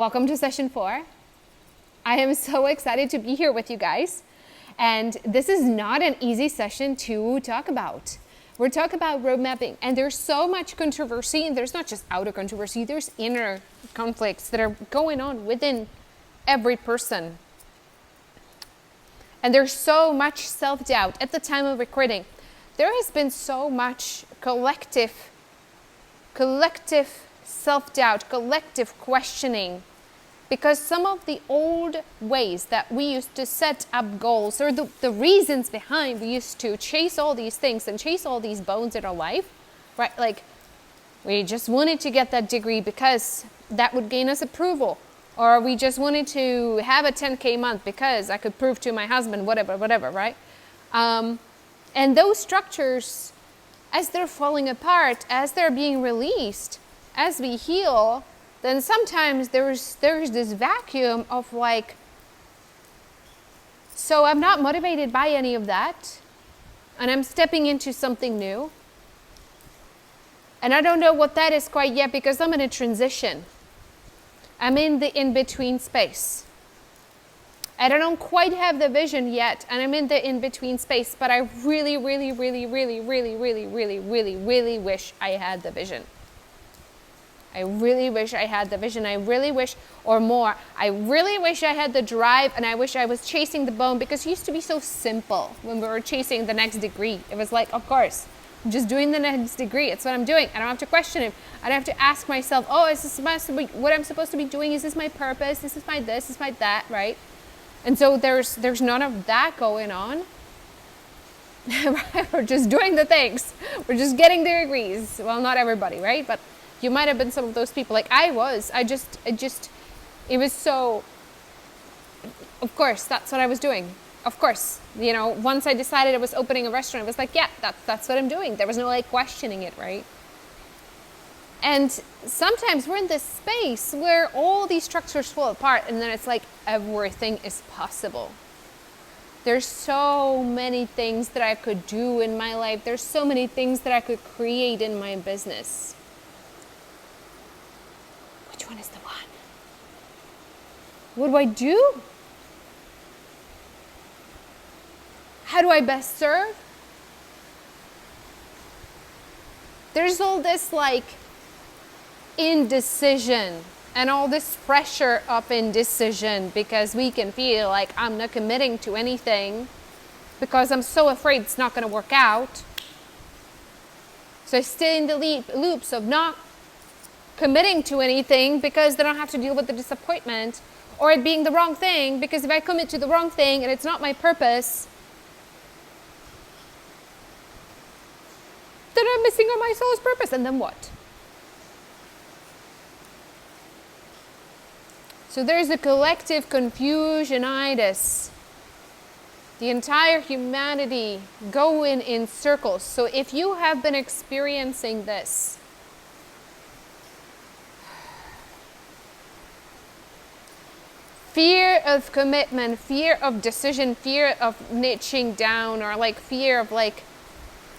Welcome to session 4. I am so excited to be here with you guys. And this is not an easy session to talk about. We're talking about road mapping, and there's so much controversy, and there's not just outer controversy, there's inner conflicts that are going on within every person. And there's so much self-doubt. At the time of recording, there has been so much collective self-doubt, collective questioning, because some of the old ways that we used to set up goals, or the reasons behind we used to chase all these things and chase all these bones in our life, right? Like, we just wanted to get that degree because that would gain us approval. Or we just wanted to have a 10K month because I could prove to my husband, whatever, right? And those structures, as they're falling apart, as they're being released, as we heal, then sometimes there's this vacuum of like, so I'm not motivated by any of that, and I'm stepping into something new. And I don't know what that is quite yet, because I'm in a transition. I'm in the in-between space. And I don't quite have the vision yet, and I'm in the in-between space, but I really wish I had the vision. I really wish I had the vision. I really wish, or more, I really wish I had the drive, and I wish I was chasing the bone, because it used to be so simple when we were chasing the next degree. It was like, of course, I'm just doing the next degree. It's what I'm doing. I don't have to question it. I don't have to ask myself, oh, is this what I'm supposed to be doing? Is this my purpose? This is my this, this is my that, right? And so there's none of that going on. We're just doing the things. We're just getting the degrees. Well, not everybody, right? But you might have been some of those people. Like I was. It was so, of course, that's what I was doing. Of course, you know, once I decided I was opening a restaurant, I was like, yeah, that's what I'm doing. There was no like questioning it, right? And sometimes we're in this space where all these structures fall apart, and then it's like everything is possible. There's so many things that I could do in my life. There's so many things that I could create in my business. Which one is the one? What do I do? How do I best serve? There's all this like indecision and all this pressure of indecision, because we can feel like I'm not committing to anything because I'm so afraid it's not going to work out. So I stay in the loops of not committing to anything because then I don't have to deal with the disappointment, or it being the wrong thing, because if I commit to the wrong thing and it's not my purpose, then I'm missing on my soul's purpose, and then what? So there's a collective confusionitis. The entire humanity going in circles. So if you have been experiencing this, fear of commitment, fear of decision, fear of niching down, or like fear of like,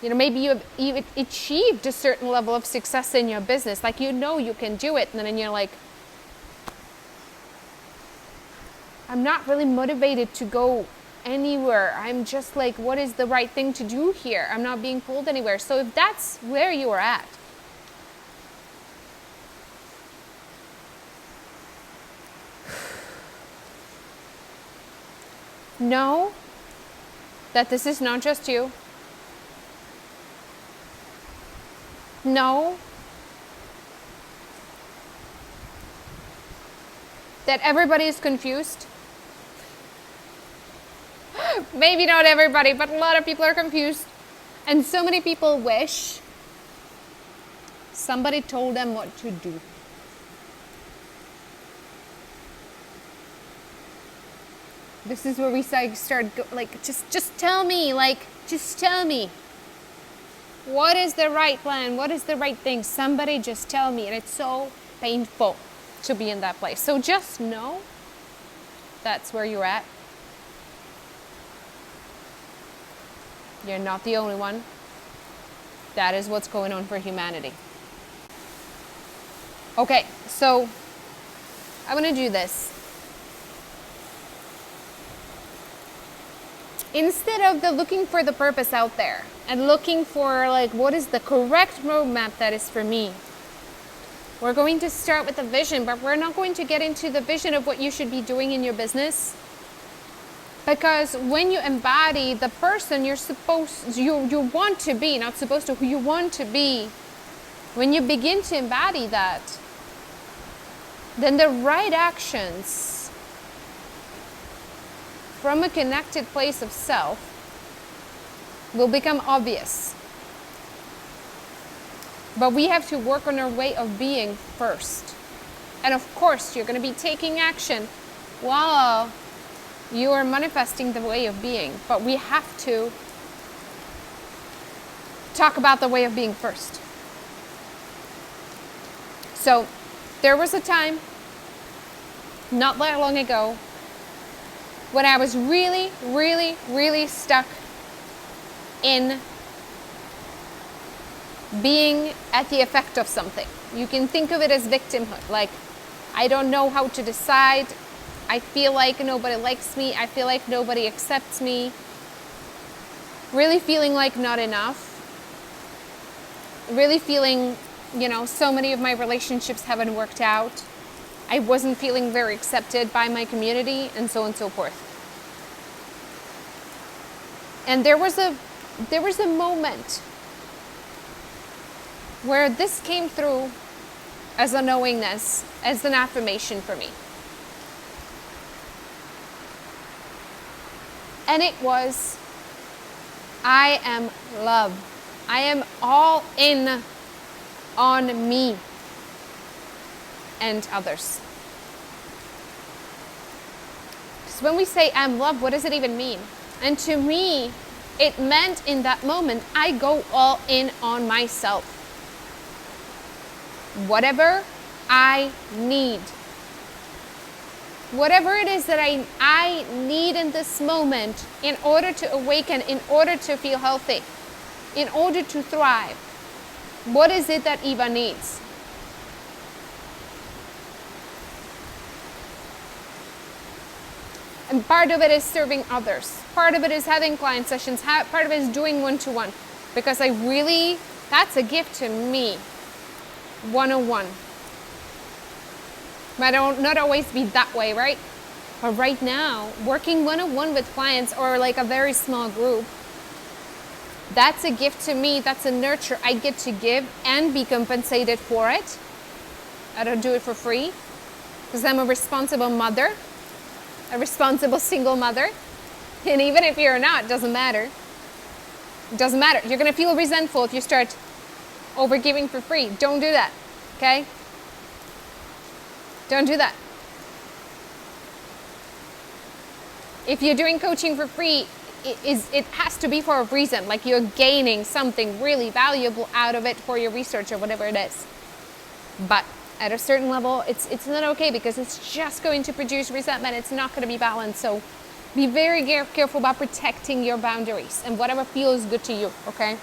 you know, maybe you've achieved a certain level of success in your business, like you know you can do it, and then you're like, I'm not really motivated to go anywhere. I'm just like, what is the right thing to do here? I'm not being pulled anywhere. So if that's where you are at, know that this is not just you. Know that everybody is confused. Maybe not everybody, but a lot of people are confused. And so many people wish somebody told them what to do. This is where we start like, just tell me, like, just tell me. What is the right plan? What is the right thing? Somebody just tell me. And it's so painful to be in that place. So just know that's where you're at. You're not the only one. That is what's going on for humanity. Okay, so I want to do this. Instead of the looking for the purpose out there and looking for like what is the correct roadmap that is for me, we're going to start with the vision, but we're not going to get into the vision of what you should be doing in your business. Because when you embody the person you want to be, not supposed to, who you want to be, when you begin to embody that, then the right actions from a connected place of self will become obvious. But we have to work on our way of being first. And of course, you're going to be taking action while you are manifesting the way of being. But we have to talk about the way of being first. So there was a time, not that long ago, when I was really, really, really stuck in being at the effect of something. You can think of it as victimhood. Like, I don't know how to decide. I feel like nobody likes me. I feel like nobody accepts me. Really feeling like not enough. Really feeling, so many of my relationships haven't worked out. I wasn't feeling very accepted by my community, and so on and so forth. And there was a moment where this came through as a knowingness, as an affirmation for me. And it was, I am love. I am all in on me and others. Because when we say I'm love, what does it even mean? And to me, it meant in that moment, I go all in on myself. Whatever I need. Whatever it is that I need in this moment in order to awaken, in order to feel healthy, in order to thrive. What is it that Eva needs? And part of it is serving others. Part of it is having client sessions. Part of it is doing one-to-one. Because that's a gift to me. One-on-one. Might not always be that way, right? But right now, working one-on-one with clients or like a very small group, that's a gift to me. That's a nurture I get to give and be compensated for it. I don't do it for free because I'm a responsible mother, a responsible single mother. And even if you're not, it doesn't matter. It doesn't matter. You're going to feel resentful if you start overgiving for free. Don't do that, okay? Don't do that. If you're doing coaching for free, it has to be for a reason. Like you're gaining something really valuable out of it for your research or whatever it is. But at a certain level, it's not okay because it's just going to produce resentment. It's not going to be balanced. So be very careful about protecting your boundaries and whatever feels good to you, okay?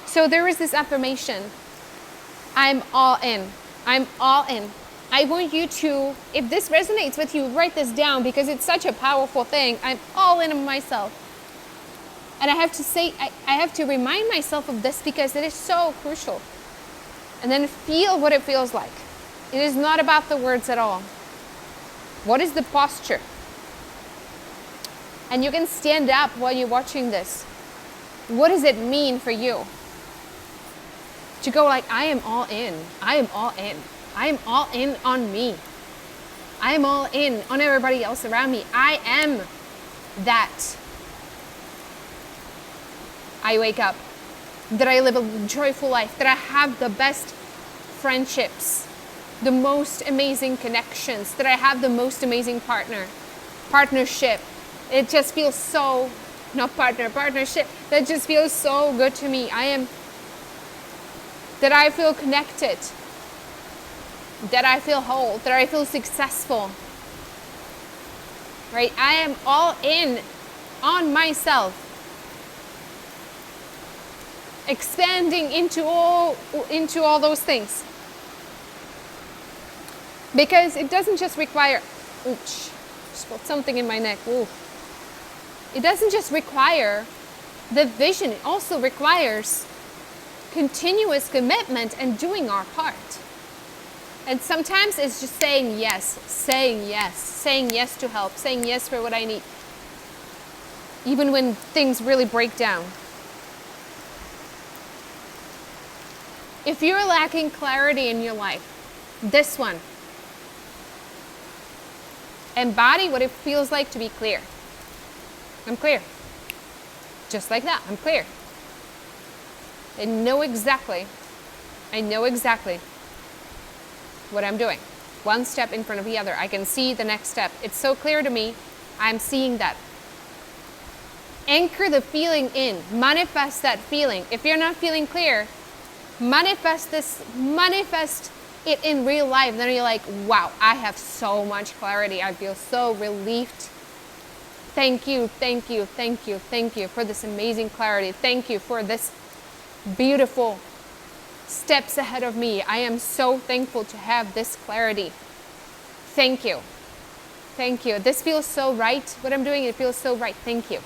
So there is this affirmation. I'm all in. I'm all in. I want you to, if this resonates with you, write this down because it's such a powerful thing. I'm all in on myself. And I have to say, I have to remind myself of this because it is so crucial. And then feel what it feels like. It is not about the words at all. What is the posture? And you can stand up while you're watching this. What does it mean for you? To go like, I am all in. I am all in. I am all in on me. I am all in on everybody else around me. I am that. I wake up, that I live a joyful life, that I have the best friendships, the most amazing connections, that I have the most amazing partnership. It just feels so, partnership, that just feels so good to me. That I feel connected, that I feel whole, that I feel successful, right? I am all in on myself. Expanding into all those things. Because it doesn't just require, ooch, just put something in my neck. Ooh. It doesn't just require the vision, it also requires continuous commitment and doing our part. And sometimes it's just saying yes to help, saying yes for what I need, even when things really break down. If you're lacking clarity in your life, this one, embody what it feels like to be clear. I'm clear. Just like that, I'm clear. I know exactly what I'm doing. One step in front of the other. I can see the next step. It's so clear to me. I'm seeing that. Anchor the feeling in. Manifest that feeling. If you're not feeling clear, manifest it in real life. Then you're like, wow, I have so much clarity. I feel so relieved. Thank you for this amazing clarity. Thank you for this beautiful steps ahead of me. I am so thankful to have this clarity. Thank you. This feels so right. What I'm doing, it feels so right. Thank you.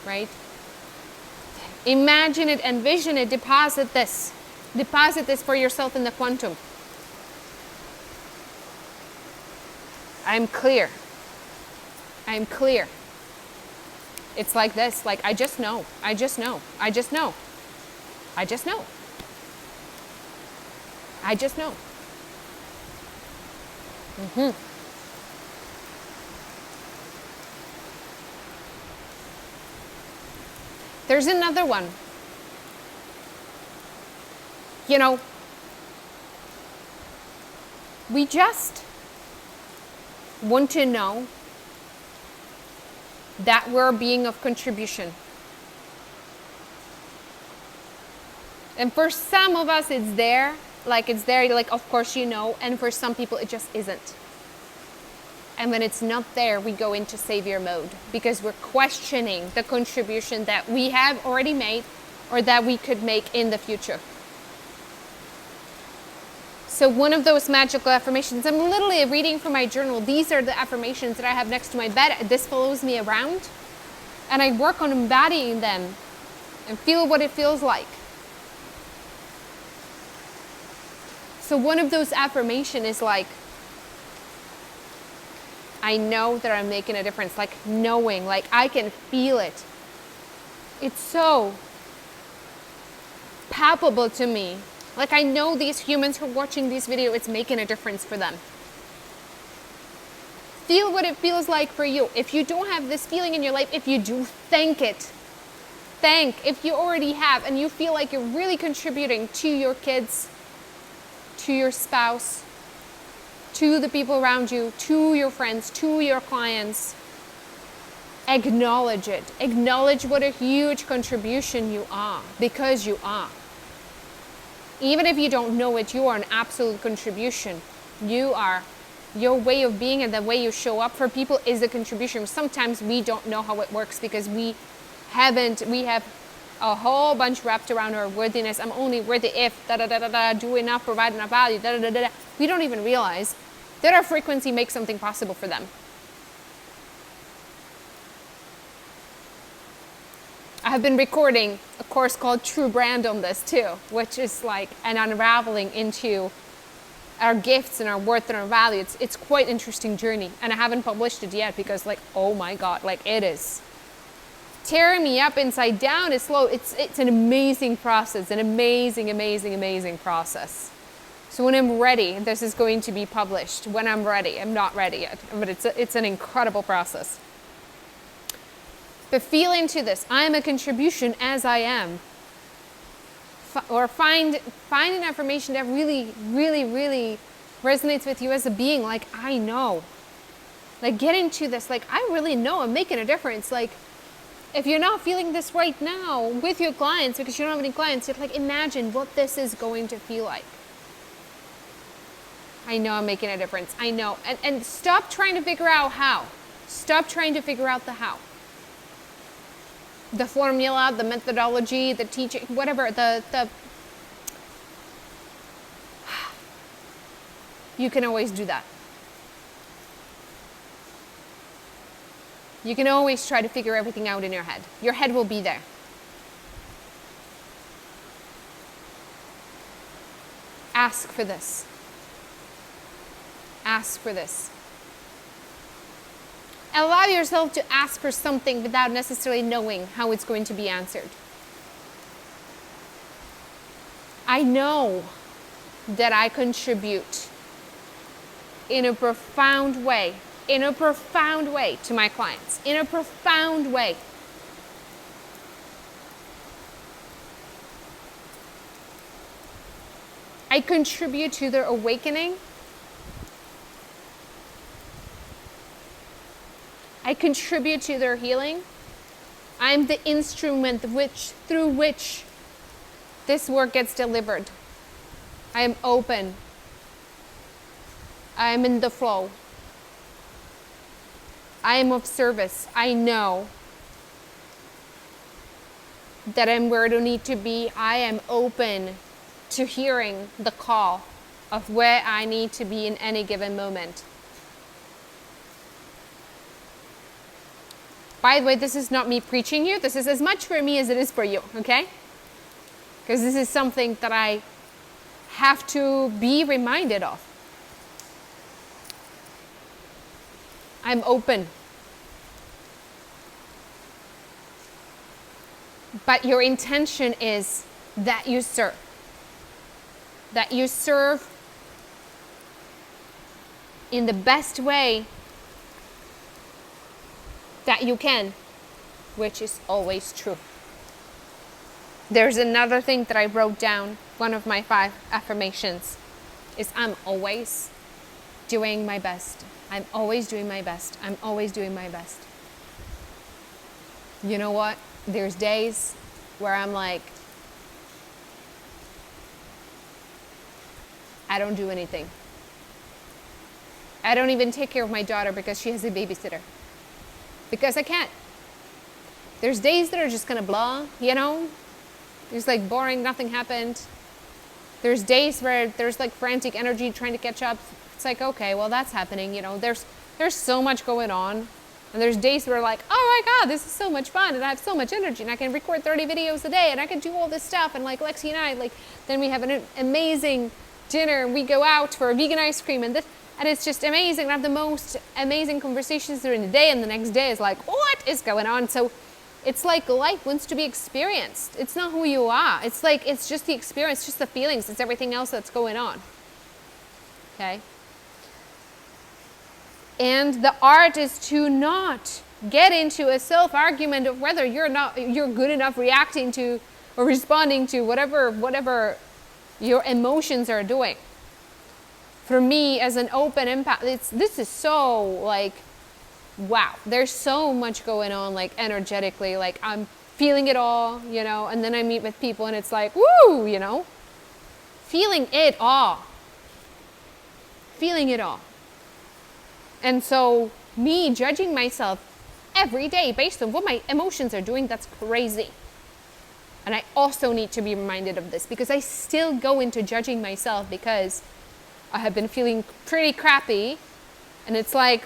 Right? Imagine it, envision it, deposit this for yourself in the quantum. I'm clear. It's like this, like I just know. There's another one. You know, we just want to know that we're being of contribution. And for some of us it's there, like of course you know, and for some people it just isn't. And when it's not there, we go into savior mode because we're questioning the contribution that we have already made or that we could make in the future. So one of those magical affirmations, I'm literally reading from my journal. These are the affirmations that I have next to my bed. This follows me around. And I work on embodying them and feel what it feels like. So one of those affirmations is like, I know that I'm making a difference. Like knowing, like I can feel it. It's so palpable to me. Like I know these humans who are watching this video, it's making a difference for them. Feel what it feels like for you. If you don't have this feeling in your life, if you do, thank it. If you already have and you feel like you're really contributing to your kids, to your spouse, to the people around you, to your friends, to your clients, acknowledge it. Acknowledge what a huge contribution you are, because you are. Even if you don't know it, you are an absolute contribution. You are. Your way of being and the way you show up for people is a contribution. Sometimes we don't know how it works because we have a whole bunch wrapped around our worthiness. I'm only worthy if, do enough, provide enough value, We don't even realize that our frequency makes something possible for them. I have been recording a course called True Brand on this too, which is like an unraveling into our gifts and our worth and our value. It's quite an interesting journey, and I haven't published it yet because like, oh my God, like it is tearing me up inside down. It's slow. It's an amazing process, an amazing process. So when I'm ready, this is going to be published. When I'm ready, I'm not ready yet, but it's an incredible process. But feel into this. I am a contribution as I am. Or find an affirmation that really resonates with you as a being. Like, I know. Like, get into this. Like, I really know I'm making a difference. Like, if you're not feeling this right now with your clients because you don't have any clients, like, imagine what this is going to feel like. I know I'm making a difference. I know. And stop trying to figure out how. Stop trying to figure out the how. The formula, the methodology, the teaching, whatever, you can always do that. You can always try to figure everything out in your head. Your head will be there. Ask for this. Ask for this. Allow yourself to ask for something without necessarily knowing how it's going to be answered. I know that I contribute in a profound way to my clients, in a profound way. I contribute to their awakening. I contribute to their healing. I'm the instrument through which this work gets delivered. I am open. I am in the flow. I am of service. I know that I'm where I need to be. I am open to hearing the call of where I need to be in any given moment. By the way, this is not me preaching you. This is as much for me as it is for you, okay? Because this is something that I have to be reminded of. I'm open. But your intention is that you serve. That you serve in the best way that you can, which is always true. There's another thing that I wrote down. One of my 5 affirmations is I'm always doing my best. I'm always doing my best. I'm always doing my best. You know what? There's days where I'm like, I don't do anything. I don't even take care of my daughter because she has a babysitter. Because I can't. There's days that are just kind of blah, you know? There's like boring, nothing happened. There's days where there's like frantic energy trying to catch up. It's like, okay, well that's happening, you know? There's so much going on. And there's days where like, oh my God, this is so much fun and I have so much energy and I can record 30 videos a day and I can do all this stuff. And like Lexi and I, like, then we have an amazing dinner and we go out for a vegan ice cream and this, and it's just amazing. And I have the most amazing conversations during the day and the next day is like, what is going on? So it's like life wants to be experienced. It's not who you are. It's like, it's just the experience, just the feelings. It's everything else that's going on. Okay? And the art is to not get into a self-argument of whether you're good enough reacting to or responding to whatever your emotions are doing. For me, as an open empath, this is so like, wow, there's so much going on, like energetically, like I'm feeling it all, you know, and then I meet with people and it's like, woo, you know, feeling it all. Feeling it all. And so me judging myself every day based on what my emotions are doing, that's crazy. And I also need to be reminded of this because I still go into judging myself because I have been feeling pretty crappy. And it's like,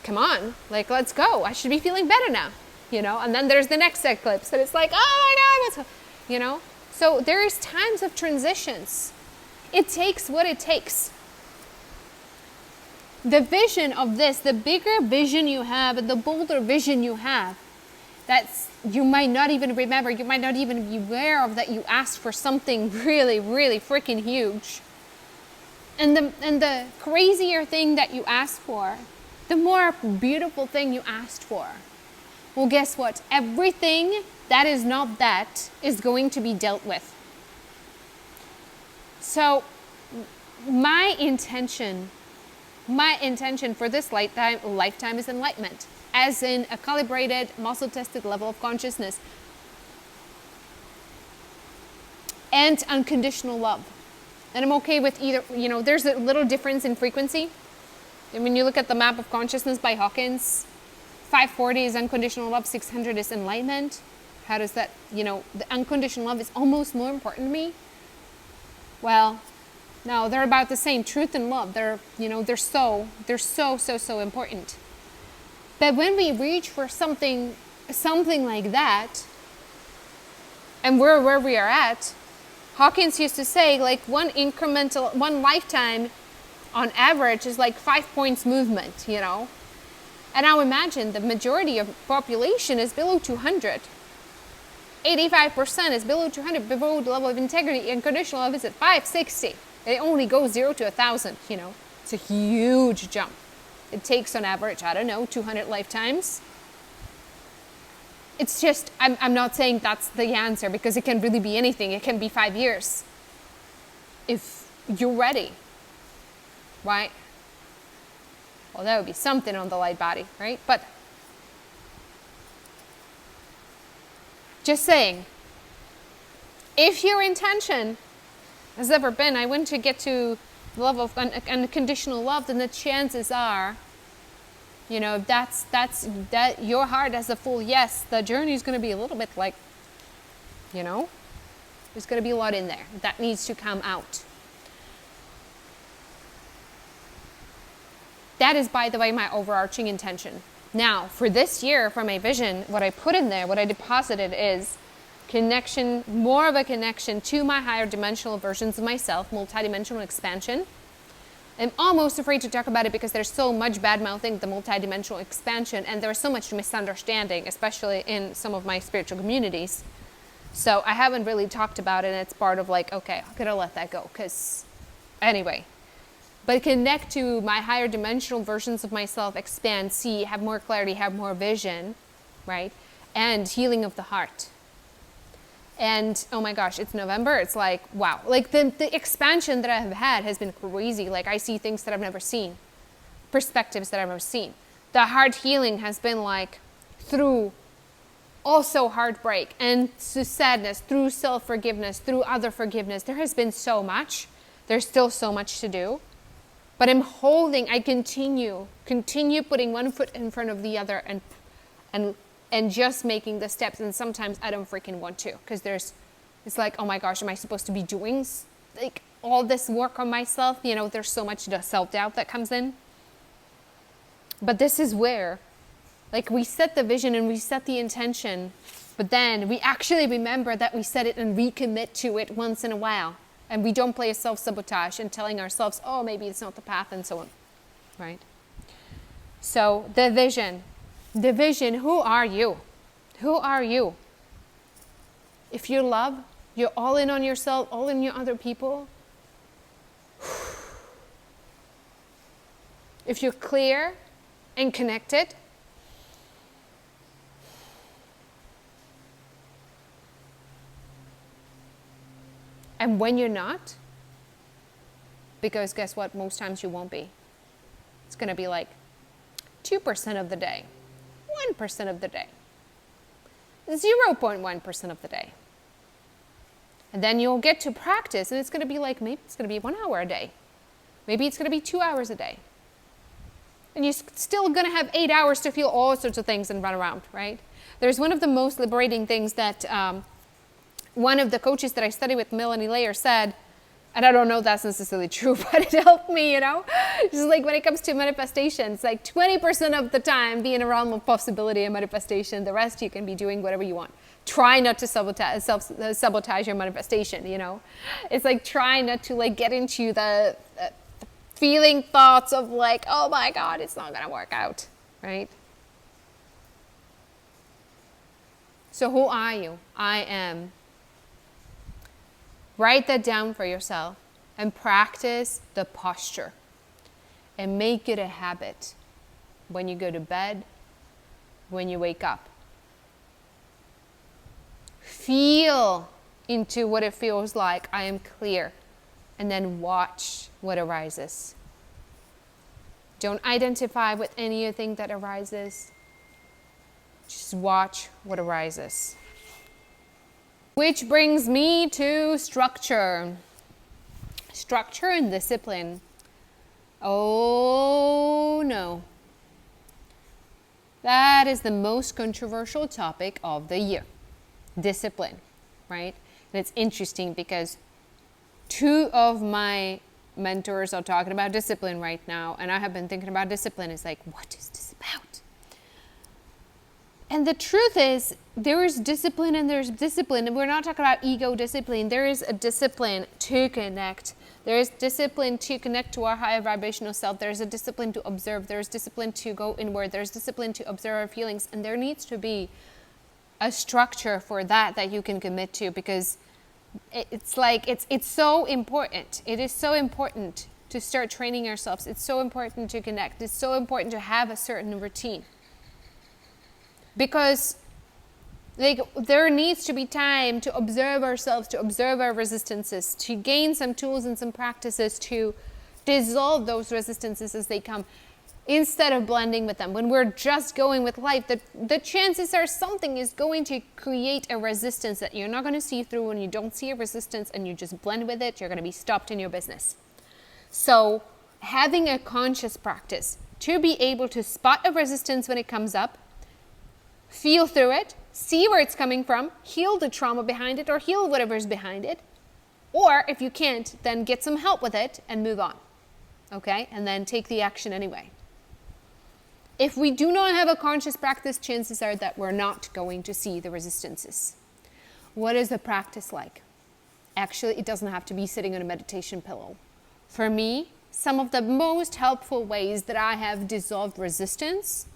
come on, like, let's go. I should be feeling better now, you know? And then there's the next eclipse and it's like, oh my God, you know? So there's times of transitions. It takes what it takes. The vision of this, the bigger vision you have and the bolder vision you have, that's, you might not even remember, you might not even be aware of that you asked for something really, really freaking huge. And the crazier thing that you asked for, the more beautiful thing you asked for. Well, guess what? Everything that is not that is going to be dealt with. So my intention for this lifetime is enlightenment, as in a calibrated, muscle-tested level of consciousness and unconditional love. And I'm okay with either, you know, there's a little difference in frequency. And when you look at the map of consciousness by Hawkins, 540 is unconditional love, 600 is enlightenment. How does that, you know, the unconditional love is almost more important to me. Well, No, they're about the same. Truth and love. They're so important. But when we reach for something like that, and we're where we are at, Hawkins used to say, like, one lifetime on average is like 5 points movement, And now imagine the majority of population is below 200. 85% is below 200, below the level of integrity, and conditional love is at 560. It only goes 0 to 1,000, It's a huge jump. It takes on average, 200 lifetimes. It's just, I'm not saying that's the answer, because it can really be anything. It can be 5 years. If you're ready, right? Well, that would be something on the light body, right? But just saying, if your intention has ever been, I want to get to the level of unconditional love, then the chances are, that your heart has a full yes, the journey is going to be a little bit like, there's going to be a lot in there that needs to come out. That is, by the way, my overarching intention. Now, for this year, for my vision, what I put in there, what I deposited is connection, more of a connection to my higher dimensional versions of myself, multidimensional expansion. I'm almost afraid to talk about it because there's so much bad-mouthing the multidimensional expansion, and there's so much misunderstanding, especially in some of my spiritual communities. So I haven't really talked about it, and it's part of like, okay, I'm going to let that go, because anyway. But connect to my higher dimensional versions of myself, expand, see, have more clarity, have more vision, right? And healing of the heart. And oh my gosh, it's November. It's like, wow. Like the expansion that I have had has been crazy. Like I see things that I've never seen, perspectives that I've never seen. The heart healing has been like through also heartbreak and through sadness, through self-forgiveness, through other forgiveness. There has been so much. There's still so much to do. But I continue putting one foot in front of the other and just making the steps. And sometimes I don't freaking want to, because it's like, oh my gosh, am I supposed to be doing like all this work on myself? There's so much self-doubt that comes in. But this is where, like, we set the vision and we set the intention, but then we actually remember that we set it and recommit to it once in a while. And we don't play a self-sabotage and telling ourselves, oh, maybe it's not the path, and so on, right? So the vision, who are you? Who are you? If you love, you're all in on yourself, all in your other people. If you're clear and connected, and when you're not, because guess what? Most times you won't be. It's going to be like 2% of the day, 1% of the day, 0.1% of the day. And then you'll get to practice, and it's going to be like, maybe it's going to be 1 hour a day. Maybe it's going to be 2 hours a day. And you're still going to have 8 hours to feel all sorts of things and run around, right? There's one of the most liberating things that one of the coaches that I study with, Melanie Layer, said, and I don't know if that's necessarily true, but it helped me, Just like when it comes to manifestation, it's like 20% of the time be in a realm of possibility and manifestation. The rest you can be doing whatever you want. Try not to sabotage your manifestation, It's like try not to like get into the feeling thoughts of like, oh my God, it's not going to work out, right? So who are you? I am. Write that down for yourself and practice the posture and make it a habit when you go to bed, when you wake up. Feel into what it feels like. I am clear. And then watch what arises. Don't identify with anything that arises. Just watch what arises. Which brings me to structure. Structure and discipline. Oh no. That is the most controversial topic of the year. Discipline, right? And it's interesting because two of my mentors are talking about discipline right now, and I have been thinking about discipline. It's like, what is this about? And the truth is, there is discipline and there's discipline. And we're not talking about ego discipline. There is a discipline to connect. There is discipline to connect to our higher vibrational self. There's a discipline to observe. There's discipline to go inward. There's discipline to observe our feelings. And there needs to be a structure for that you can commit to, because it's like, it's so important. It is so important to start training ourselves. It's so important to connect. It's so important to have a certain routine. Because like, there needs to be time to observe ourselves, to observe our resistances, to gain some tools and some practices to dissolve those resistances as they come, instead of blending with them. When we're just going with life, the chances are something is going to create a resistance that you're not going to see through. When you don't see a resistance and you just blend with it, you're going to be stopped in your business. So having a conscious practice to be able to spot a resistance when it comes up, feel through it, see where it's coming from, heal the trauma behind it or heal whatever's behind it. Or if you can't, then get some help with it and move on. Okay? And then take the action anyway. If we do not have a conscious practice, chances are that we're not going to see the resistances. What is the practice like? Actually, it doesn't have to be sitting on a meditation pillow. For me, some of the most helpful ways that I have dissolved resistance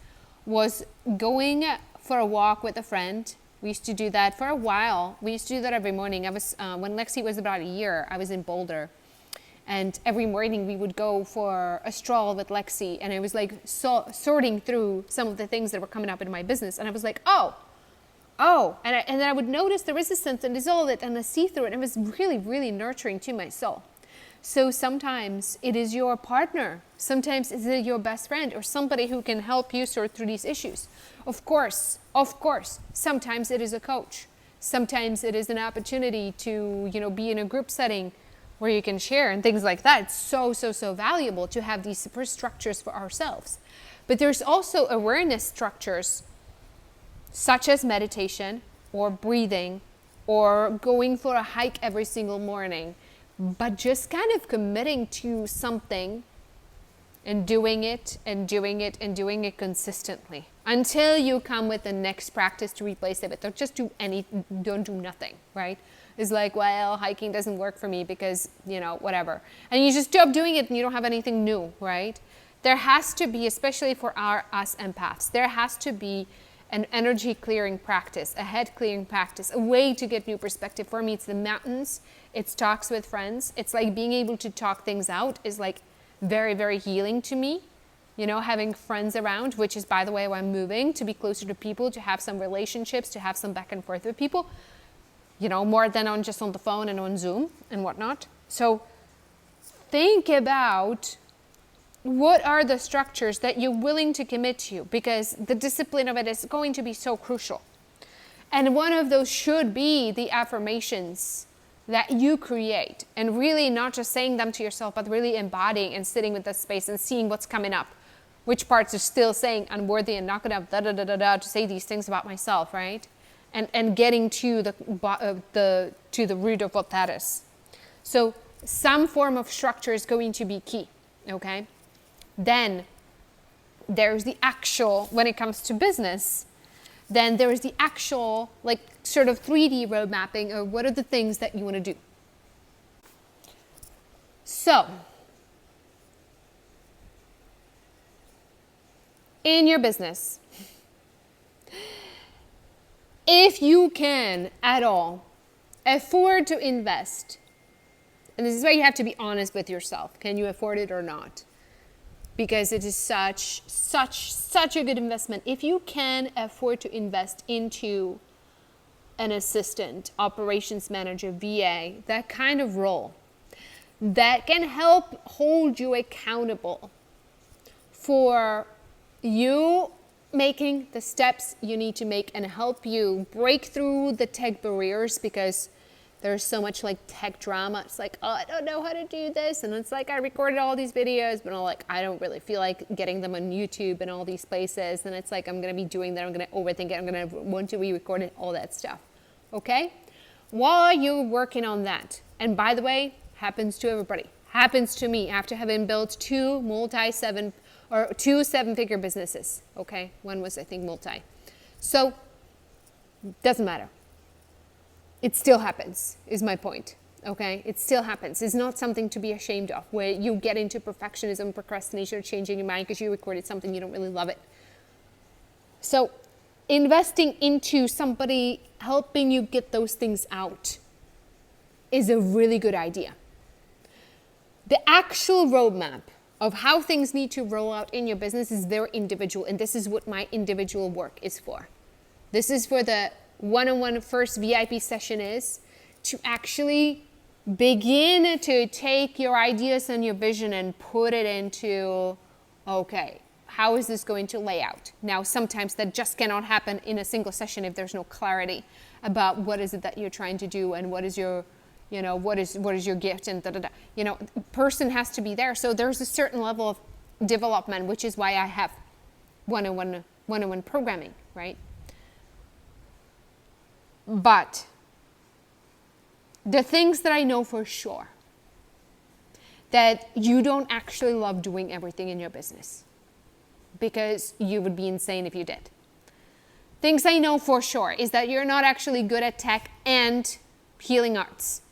was going for a walk with a friend. We used to do that for a while. We used to do that every morning. I was when Lexi was about a year, I was in Boulder. And every morning we would go for a stroll with Lexi. And I was like sorting through some of the things that were coming up in my business. And I was like, oh. And then I would notice the resistance and dissolve it and see through it. And it was really, really nurturing to my soul. So sometimes it is your partner. Sometimes it is your best friend or somebody who can help you sort through these issues. Of course, sometimes it is a coach. Sometimes it is an opportunity to, be in a group setting where you can share and things like that. It's so valuable to have these first structures for ourselves. But there's also awareness structures such as meditation or breathing or going for a hike every single morning, but just kind of committing to something and doing it consistently until you come with the next practice to replace it. But don't do nothing, right? It's like, well, hiking doesn't work for me because, whatever. And you just stop doing it and you don't have anything new, right? There has to be, especially for us empaths, there has to be an energy clearing practice, a head clearing practice, a way to get new perspective. For me, it's the mountains, it's talks with friends. It's like being able to talk things out is like very, very healing to me. Having friends around, which is, by the way, why I'm moving, to be closer to people, to have some relationships, to have some back and forth with people, more than just on the phone and on Zoom and whatnot. So think about what are the structures that you're willing to commit to, because the discipline of it is going to be so crucial. And one of those should be the affirmations that you create, and really not just saying them to yourself, but really embodying and sitting with that space and seeing what's coming up. Which parts are still saying unworthy and not gonna to say these things about myself, right? And getting to the root of what that is. So some form of structure is going to be key, okay? Then there's the actual, when it comes to business, then there is the actual, like, sort of 3D road mapping of what are the things that you want to do. So, in your business, if you can at all afford to invest, and this is where you have to be honest with yourself, can you afford it or not? Because it is such a good investment. If you can afford to invest into an assistant, operations manager, VA, that kind of role that can help hold you accountable for you making the steps you need to make and help you break through the tech barriers, because there's so much like tech drama. It's like, oh, I don't know how to do this. And it's like, I recorded all these videos, but I don't really feel like getting them on YouTube and all these places. And it's like, I'm going to be doing that. I'm going to overthink it. I'm going to want to re-record it, all that stuff. Okay? While you're working on that, and by the way, happens to everybody. happens to me after having built two seven-figure businesses. Okay, one was, I think, multi. So doesn't matter. It still happens, is my point. Okay, it still happens. It's not something to be ashamed of, where you get into perfectionism, procrastination, or changing your mind because you recorded something you don't really love it. So investing into somebody helping you get those things out is a really good idea. The actual roadmap of how things need to roll out in your business is very individual, and this is what my individual work is for. This is for the one-on-one first VIP session, is to actually begin to take your ideas and your vision and put it into, okay, how is this going to lay out? Now, sometimes that just cannot happen in a single session if there's no clarity about what is it that you're trying to do and what is your, what is your gift and person has to be there. So there's a certain level of development, which is why I have one-on-one programming, right? But the things that I know for sure, that you don't actually love doing everything in your business, because you would be insane if you did. Things I know for sure is that you're not actually good at tech and healing arts.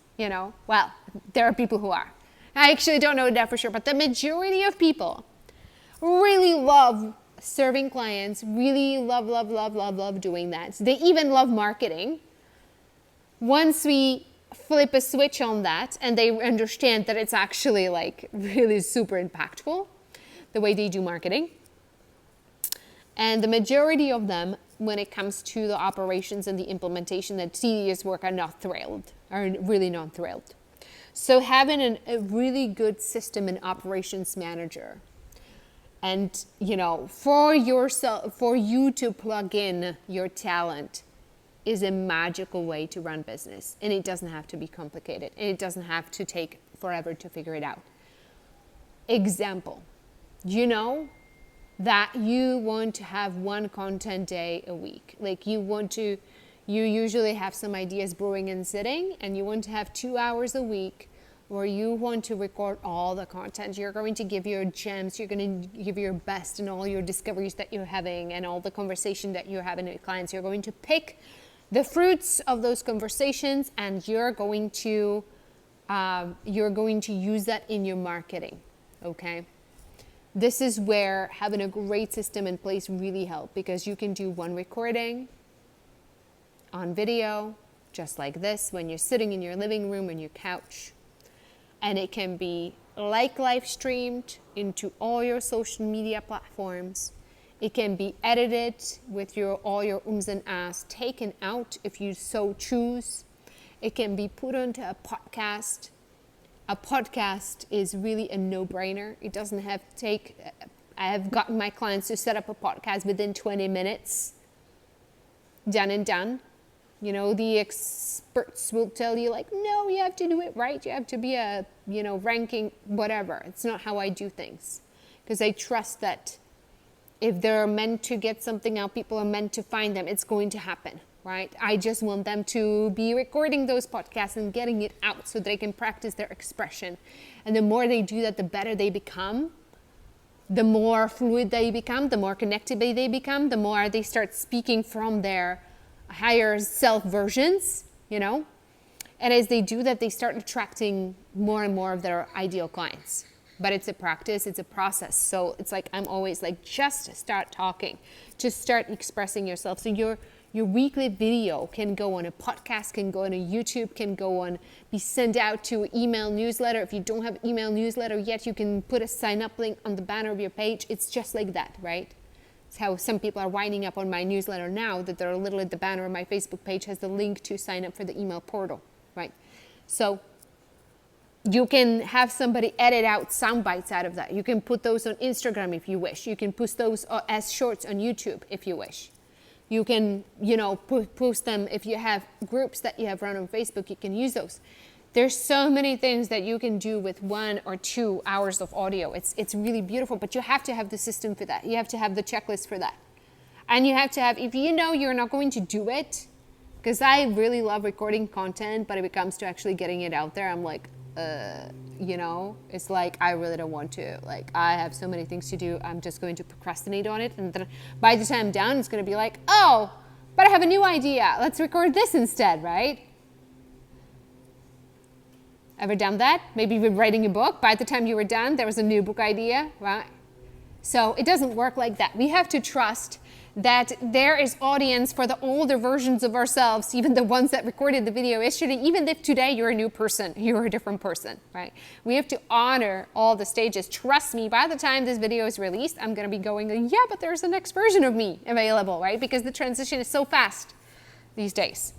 Well, there are people who are. I actually don't know that for sure, but the majority of people really love serving clients, really love doing that. They even love marketing. Once we flip a switch on that and they understand that it's actually like really super impactful, the way they do marketing. And the majority of them, when it comes to the operations and the implementation, that tedious work, are really not thrilled. So having a really good system and operations manager, and for you to plug in your talent, is a magical way to run business. And it doesn't have to be complicated. And it doesn't have to take forever to figure it out. Example, that you want to have one content day a week. Like you usually have some ideas brewing and sitting, and you want to have 2 hours a week where you want to record all the content. You're going to give your gems, you're going to give your best and all your discoveries that you're having and all the conversation that you're having with clients. You're going to pick the fruits of those conversations, and you're going to use that in your marketing, okay? This is where having a great system in place really helps, because you can do one recording on video, just like this, when you're sitting in your living room on your couch. And it can be live streamed into all your social media platforms. It can be edited with all your ums and ahs taken out if you so choose. It can be put onto a podcast. A podcast is really a no-brainer. It doesn't have to take, I have gotten my clients to set up a podcast within 20 minutes. Done and done. The experts will tell you no, you have to do it right. You have to be ranking, whatever. It's not how I do things. Because I trust that if they're meant to get something out, people are meant to find them. It's going to happen, right? I just want them to be recording those podcasts and getting it out so they can practice their expression. And the more they do that, the better they become. The more fluid they become, the more connected they become, the more they start speaking from their higher self versions, And as they do that, they start attracting more and more of their ideal clients. But it's a practice, it's a process. So it's I'm always just start talking, just start expressing yourself. So your weekly video can go on a podcast, can go on a YouTube, can go on, be sent out to an email newsletter. If you don't have email newsletter yet, you can put a sign up link on the banner of your page. It's just like that, right? It's how some people are winding up on my newsletter now, that they're literally the banner of my Facebook page has the link to sign up for the email portal, right? So you can have somebody edit out sound bites out of that. You can put those on Instagram if you wish. You can post those as shorts on YouTube if you wish. You can, post them if you have groups that you have run on Facebook. You can use those. There's so many things that you can do with 1 or 2 hours of audio. It's really beautiful, but you have to have the system for that. You have to have the checklist for that. And you have to have, if you're not going to do it, because I really love recording content, but if it comes to actually getting it out there, I'm it's like, I really don't want to. Like, I have so many things to do. I'm just going to procrastinate on it. And then by the time I'm done, it's going to be like, oh, but I have a new idea. Let's record this instead, right? Ever done that? Maybe you've been writing a book. By the time you were done, there was a new book idea, right? So it doesn't work like that. We have to trust that there is audience for the older versions of ourselves, even the ones that recorded the video yesterday, even if today you're a new person, you're a different person, right? We have to honor all the stages. Trust me, by the time this video is released, I'm going to be going, yeah, but there's the next version of me available, right? Because the transition is so fast these days.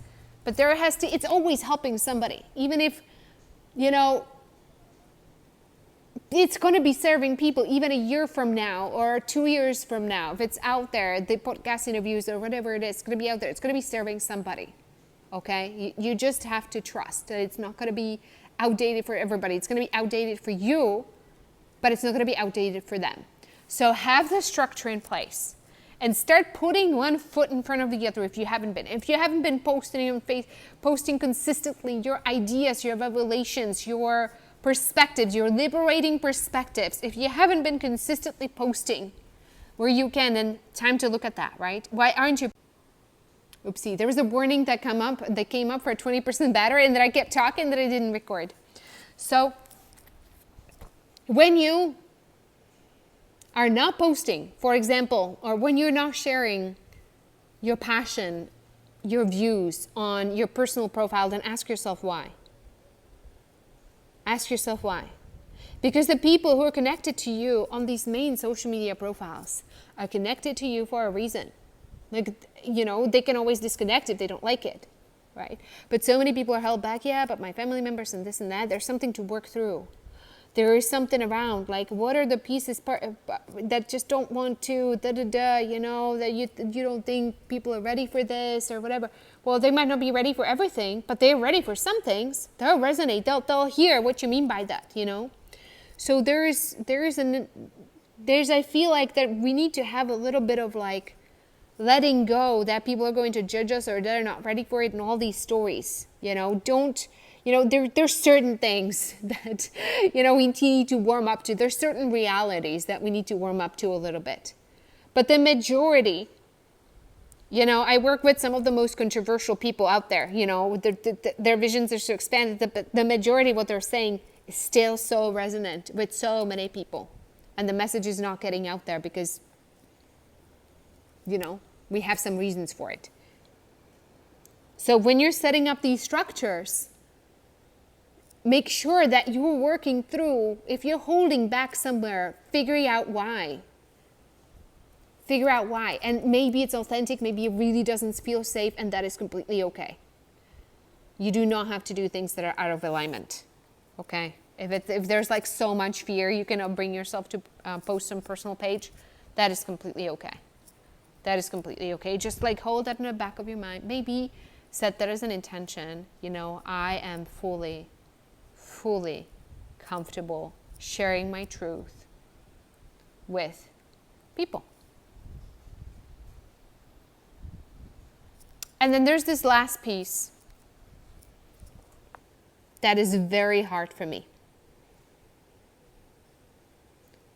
But it's always helping somebody, even if, it's going to be serving people even a year from now or 2 years from now. If it's out there, the podcast interviews or whatever it is, it's going to be out there. It's going to be serving somebody, okay? You just have to trust that it's not going to be outdated for everybody. It's going to be outdated for you, but it's not going to be outdated for them. So have the structure in place and start putting one foot in front of the other if you haven't been. If you haven't been posting consistently your ideas, your revelations, your perspectives, your liberating perspectives, if you haven't been consistently posting where you can, then time to look at that, right? Why aren't you? Oopsie, there was a warning that came up for a 20% battery, and then I kept talking that I didn't record. So when you are not posting, for example, or when you're not sharing your passion, your views on your personal profile, then ask yourself why. Ask yourself why. Because the people who are connected to you on these main social media profiles are connected to you for a reason. Like, they can always disconnect if they don't like it, right? But so many people are held back, yeah, but my family members and this and that, there's something to work through. There is something around, like, what are the pieces that just don't want to, that you don't think people are ready for this or whatever. Well, they might not be ready for everything, but they're ready for some things. They'll resonate. They'll hear what you mean by that, So I feel like that we need to have a little bit of like letting go that people are going to judge us or they're not ready for it and all these stories, there's certain things that, we need to warm up to. There's certain realities that we need to warm up to a little bit. But the majority, I work with some of the most controversial people out there, their visions are so expanded, but the majority of what they're saying is still so resonant with so many people. And the message is not getting out there because, we have some reasons for it. So when you're setting up these structures, make sure that you're working through, if you're holding back somewhere, figure out why. Figure out why. And maybe it's authentic, maybe it really doesn't feel safe, and that is completely okay. You do not have to do things that are out of alignment, okay? If there's like so much fear, you cannot bring yourself to post on personal page, that is completely okay. That is completely okay. Just like hold that in the back of your mind. Maybe set that as an intention, I am fully comfortable sharing my truth with people. And then there's this last piece that is very hard for me.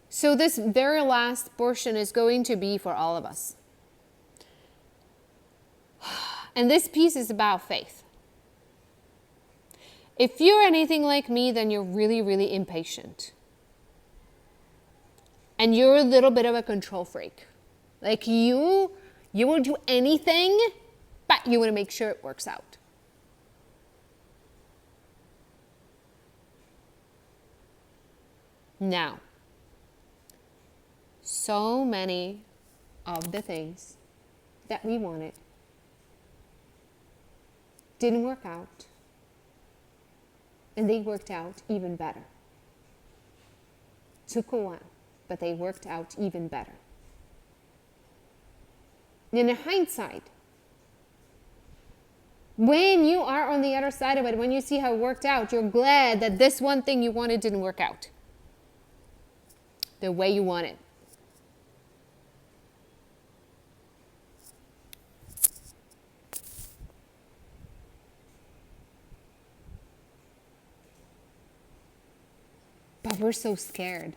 So this very last portion is going to be for all of us. And this piece is about faith. If you're anything like me, then you're really, really impatient. And you're a little bit of a control freak. Like you will do anything, but you want to make sure it works out. Now, so many of the things that we wanted didn't work out. And they worked out even better. Took a while, but they worked out even better. In hindsight, when you are on the other side of it, when you see how it worked out, you're glad that this one thing you wanted didn't work out the way you wanted. But we're so scared.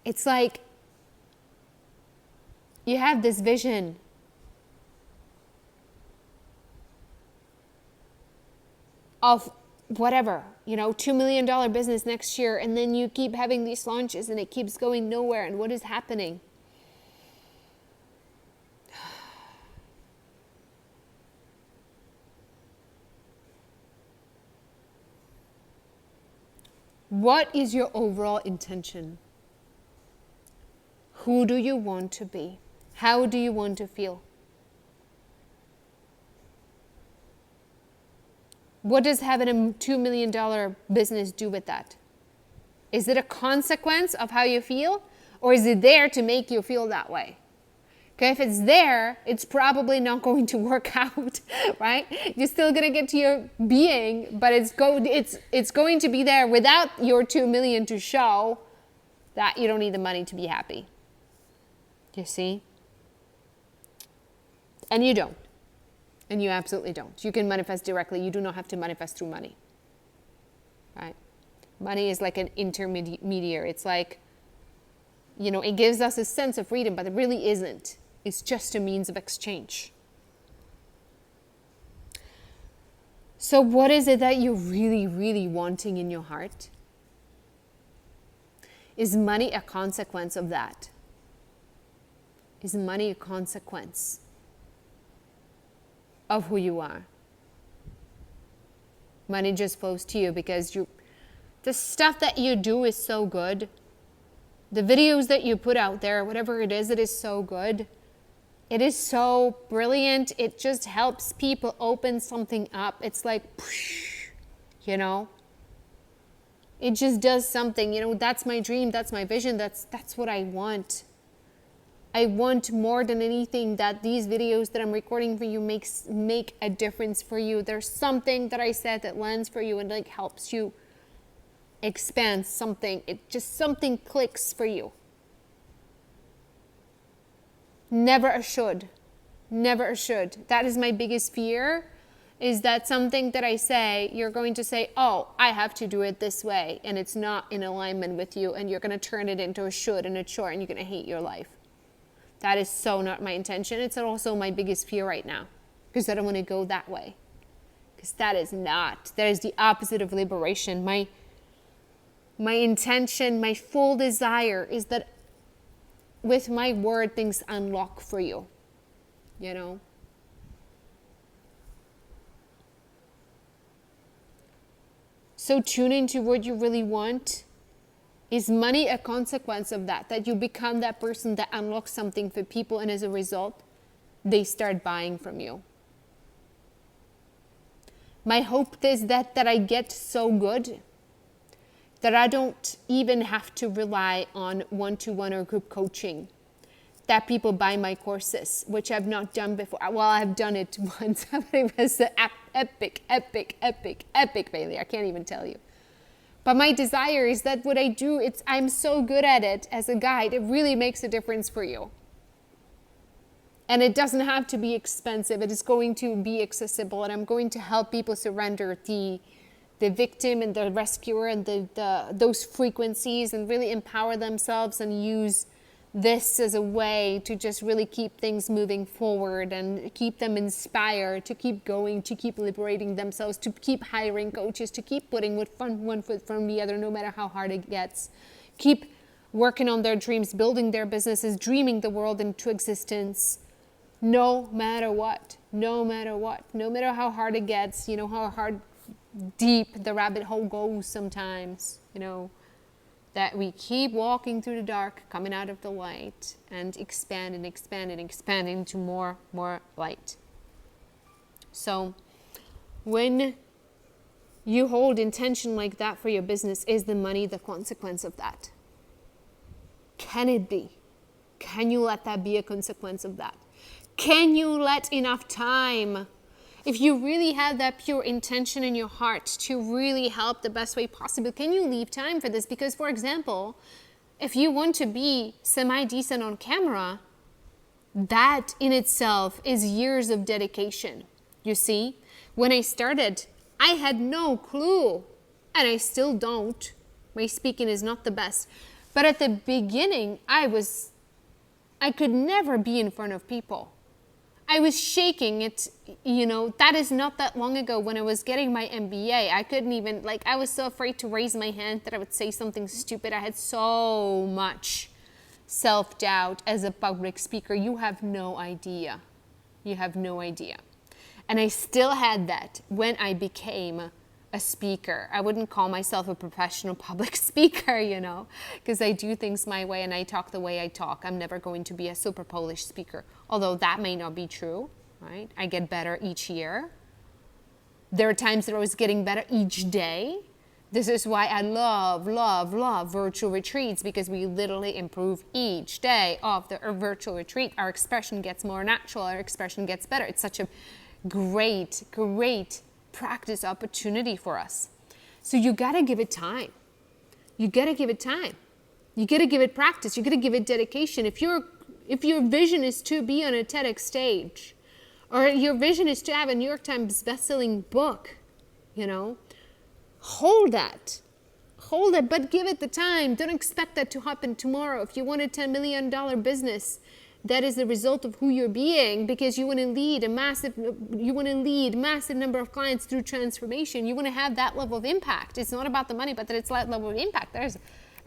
It's like you have this vision of whatever, $2 million business next year, and then you keep having these launches and it keeps going nowhere. And what is happening? What is your overall intention? Who do you want to be? How do you want to feel? What does having a $2 million business do with that? Is it a consequence of how you feel? Or is it there to make you feel that way? Okay, if it's there, it's probably not going to work out, right? You're still going to get to your being, but it's going to be there without your 2 million to show that you don't need the money to be happy. You see? And you don't. And you absolutely don't. You can manifest directly. You do not have to manifest through money. Right? Money is like an intermediary. It's like, it gives us a sense of freedom, but it really isn't. It's just a means of exchange. So what is it that you're really, really wanting in your heart? Is money a consequence of that? Is money a consequence of who you are? Money just flows to you because the stuff that you do is so good. The videos that you put out there, whatever it is so good. It is so brilliant. It just helps people open something up. It's like, it just does something. That's my dream. That's my vision. That's what I want. I want more than anything that these videos that I'm recording for you make a difference for you. There's something that I said that lands for you and helps you expand something. Something clicks for you. Never a should. Never a should. That is my biggest fear, is that something that I say, you're going to say, oh, I have to do it this way, and it's not in alignment with you, and you're going to turn it into a should and a chore, and you're going to hate your life. That is so not my intention. It's also my biggest fear right now, because I don't want to go that way. Because that is the opposite of liberation. My intention, my full desire is that with my word, things unlock for you, So tune into what you really want. Is money a consequence of that you become that person that unlocks something for people, and as a result, they start buying from you? My hope is that I get so good that I don't even have to rely on one-to-one or group coaching, that people buy my courses, which I've not done before. Well, I've done it once, but it was an epic failure. I can't even tell you. But my desire is that what I do, I'm so good at it as a guide, it really makes a difference for you. And it doesn't have to be expensive. It is going to be accessible, and I'm going to help people surrender the victim and the rescuer and those frequencies, and really empower themselves and use this as a way to just really keep things moving forward and keep them inspired to keep going, to keep liberating themselves, to keep hiring coaches, to keep putting one foot from the other, no matter how hard it gets. Keep working on their dreams, building their businesses, dreaming the world into existence, no matter what, no matter how hard it gets, how deep the rabbit hole goes sometimes, that we keep walking through the dark, coming out of the light, and expand into more light. So when you hold intention like that for your business, is the money the consequence of that? Can it be? Can you let that be a consequence of that? Can you let enough time? If you really have that pure intention in your heart to really help the best way possible, can you leave time for this? Because, for example, if you want to be semi-decent on camera, that in itself is years of dedication, you see? When I started, I had no clue, and I still don't. My speaking is not the best. But at the beginning, I could never be in front of people. I was shaking. That is not that long ago when I was getting my MBA. I couldn't even, I was so afraid to raise my hand that I would say something stupid. I had so much self-doubt as a public speaker. You have no idea. You have no idea. And I still had that when I became a speaker. I wouldn't call myself a professional public speaker, because I do things my way and I talk the way I talk. I'm never going to be a super polished speaker, although that may not be true, right? I get better each year. There are times that I was getting better each day. This is why I love, love, love virtual retreats, because we literally improve each day of the virtual retreat. Our expression gets more natural. Our expression gets better. It's such a great, great practice opportunity for us. So you got to give it time. You got to give it time. You got to give it practice. You got to give it dedication. If your vision is to be on a TEDx stage, or your vision is to have a New York Times best-selling book, hold that. Hold it, but give it the time. Don't expect that to happen tomorrow. If you want a $10 million business, that is the result of who you're being, because you want to lead massive number of clients through transformation. You want to have that level of impact. It's not about the money, but that it's that level of impact. There's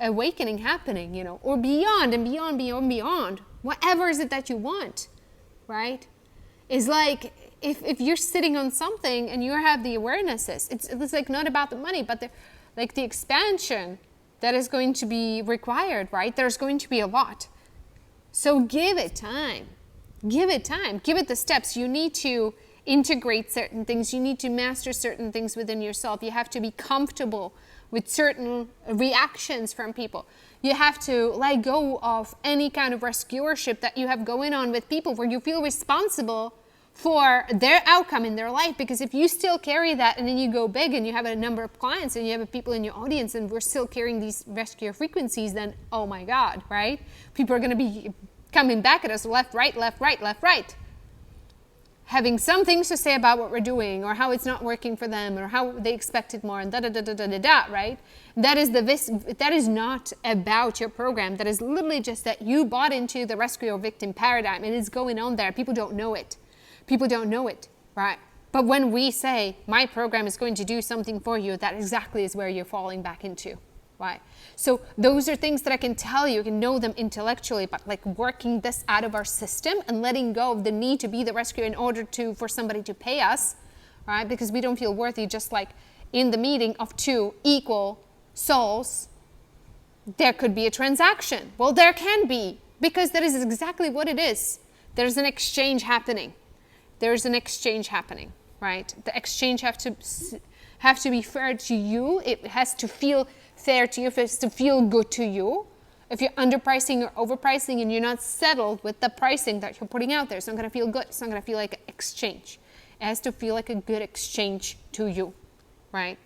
awakening happening, or beyond and beyond, beyond, beyond. Whatever is it that you want, right? It's like if you're sitting on something and you have the awarenesses, it's like not about the money, but the expansion that is going to be required, right? There's going to be a lot. So give it time. Give it time. Give it the steps. You need to integrate certain things. You need to master certain things within yourself. You have to be comfortable with certain reactions from people. You have to let go of any kind of rescuership that you have going on with people where you feel responsible for their outcome in their life. Because if you still carry that and then you go big and you have a number of clients and you have people in your audience and we're still carrying these rescuer frequencies, then oh my God, right? People are going to be coming back at us left, right, left, right, left, right. Having some things to say about what we're doing, or how it's not working for them, or how they expected more, and da-da-da-da-da-da, right? That is not about your program. That is literally just that you bought into the rescue or victim paradigm, and it's going on there. People don't know it. People don't know it, right? But when we say, my program is going to do something for you, that exactly is where you're falling back into, right? So those are things that I can tell you can know them intellectually, but working this out of our system and letting go of the need to be the rescuer in order for somebody to pay us, right? Because we don't feel worthy, just like in the meeting of two equal souls, there could be a transaction. Well, there can be, because that is exactly what it is. There's an exchange happening. There's an exchange happening, right? The exchange have to be fair to you. It has to feel fair to you. It has to feel good to you. If you're underpricing or overpricing and you're not settled with the pricing that you're putting out there, it's not going to feel good. It's not going to feel like an exchange. It has to feel like a good exchange to you, right?